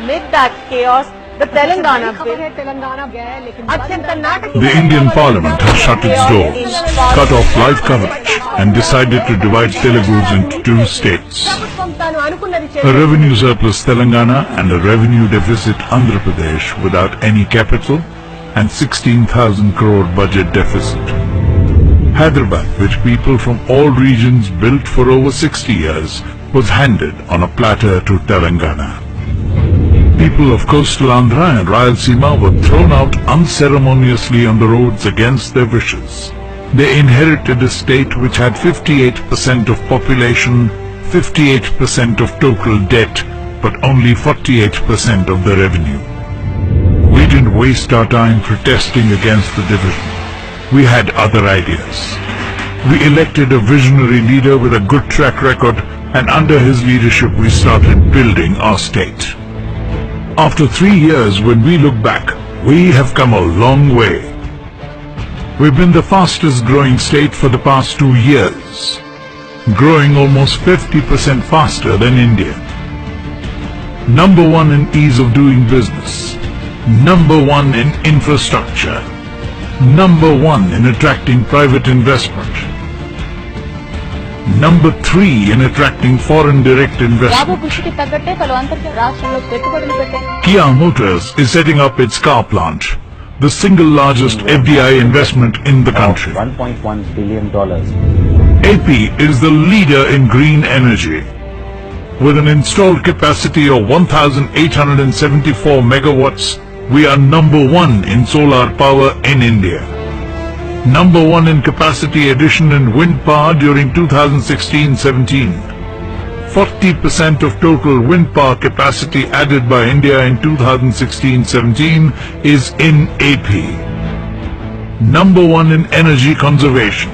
amid that chaos, the Telangana bill. The Indian Parliament has shut its doors, cut off live coverage and decided to divide Telugus into two states. A revenue surplus Telangana and a revenue deficit Andhra Pradesh without any capital and 16,000 crore budget deficit. Hyderabad, which people from all regions built for over 60 years, was handed on a platter to Telangana. People of coastal Andhra and Rayalaseema were thrown out unceremoniously on the roads against their wishes. They inherited a state which had 58% of population, 58% of total debt, but only 48% of the revenue. We didn't waste our time protesting against the division. We had other ideas. We elected a visionary leader with a good track record, and under his leadership we started building our state. After 3 years, when we look back, we have come a long way. We've been the fastest growing state for the past 2 years, growing almost 50% faster than India. Number 1 in ease of doing business, number 1 in infrastructure, number 1 in attracting private investment, number 3 in attracting foreign direct investment. Kia Motors is setting up its car plant, the single largest FDI investment in the country. $1.1 billion. AP is the leader in green energy. With an installed capacity of 1,874 megawatts, we are number 1 in solar power in India. Number 1 in capacity addition in wind power during 2016-17. 40% of total wind power capacity added by India in 2016-17 is in AP. Number 1 in energy conservation.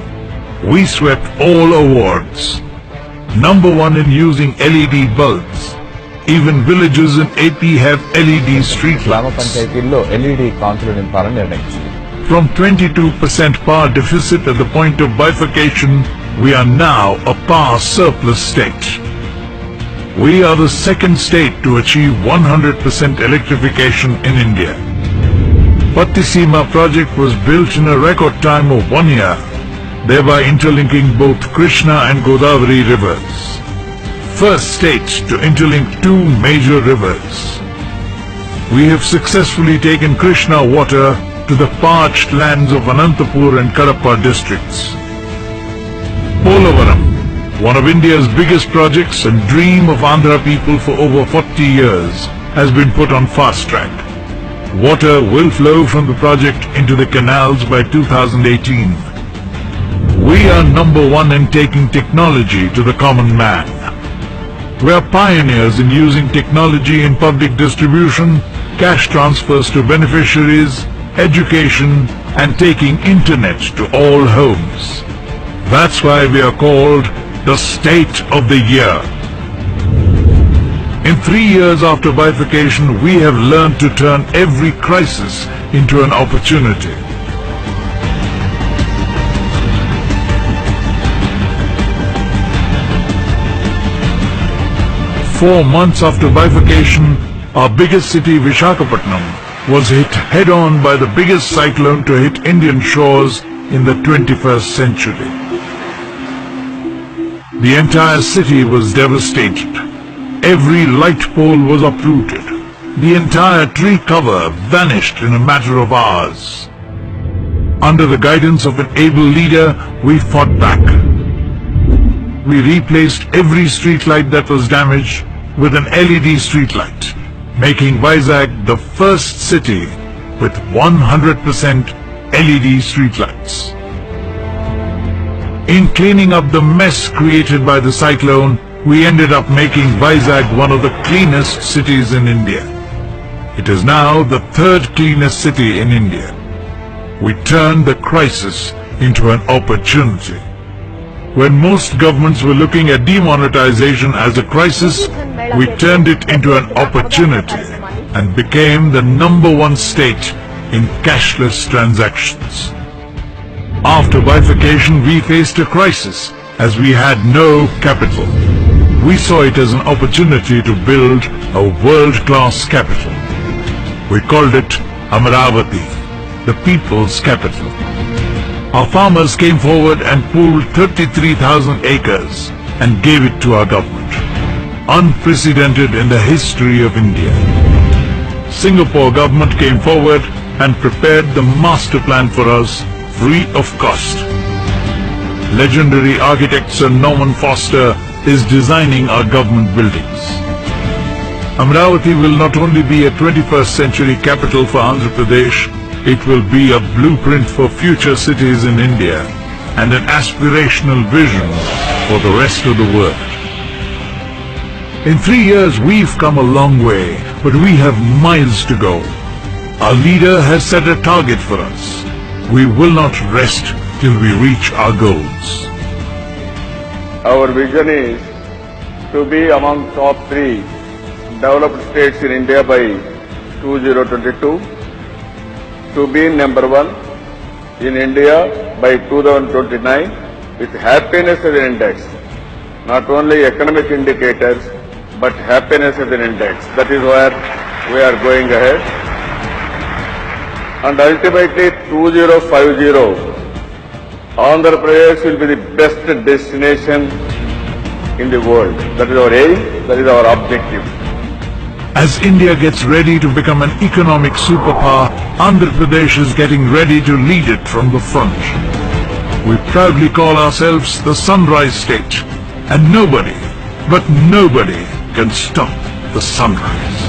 We swept all awards. Number 1 in using LED bulbs. Even villages in AP have LED street lights. From 22% power deficit at the point of bifurcation, we are now a power surplus state. We are the second state to achieve 100% electrification in India. Pattisima project was built in a record time of 1 year, thereby interlinking both Krishna and Godavari rivers. First state to interlink 2 major rivers. We have successfully taken Krishna water to the parched lands of Anantapur and Kadapa districts. Polavaram, one of India's biggest projects and dream of Andhra people for over 40 years, has been put on fast track. Water will flow from the project into the canals by 2018. We are number 1 in taking technology to the common man. We are pioneers in using technology in public distribution, cash transfers to beneficiaries, education, and taking internet to all homes. That's why we are called the State of the Year. In 3 years after bifurcation, we have learned to turn every crisis into an opportunity. Four months after bifurcation, our biggest city, Visakhapatnam, was hit head-on by the biggest cyclone to hit Indian shores in the 21st century. The entire city was devastated. Every light pole was uprooted. The entire tree cover vanished in a matter of hours. Under the guidance of an able leader, we fought back. We replaced every street light that was damaged with an LED street light, making Vizag the first city with 100% LED streetlights. In cleaning up the mess created by the cyclone, we ended up making Vizag one of the cleanest cities in India. It is now the 3rd cleanest city in India. We turned the crisis into an opportunity. When most governments were looking at demonetization as a crisis, we turned it into an opportunity and became the number 1 state in cashless transactions. After bifurcation, we faced a crisis as we had no capital. We saw it as an opportunity to build a world-class capital. We called it Amaravathi, the people's capital. Our farmers came forward and pooled 33,000 acres and gave it to our government. Unprecedented in the history of India. Singapore government came forward and prepared the master plan for us free of cost. Legendary architect Sir Norman Foster is designing our government buildings. Amaravathi will not only be a 21st century capital for Andhra Pradesh, it will be a blueprint for future cities in India and an aspirational vision for the rest of the world. In 3 years we've come a long way, but we have miles to go. Our leader has set a target for us. We will not rest till we reach our goals. Our vision is to be among top 3 developed states in India by 2022, to be number 1 in India by 2029 with happiness as an index, not only economic indicators but happiness as an index. That is where we are going ahead. And ultimately 2050, Andhra Pradesh will be the best destination in the world. That is our aim, that is our objective. As India gets ready to become an economic superpower, Andhra Pradesh is getting ready to lead it from the front. We proudly call ourselves the Sunrise State, and nobody, but nobody, can stop the sunrise.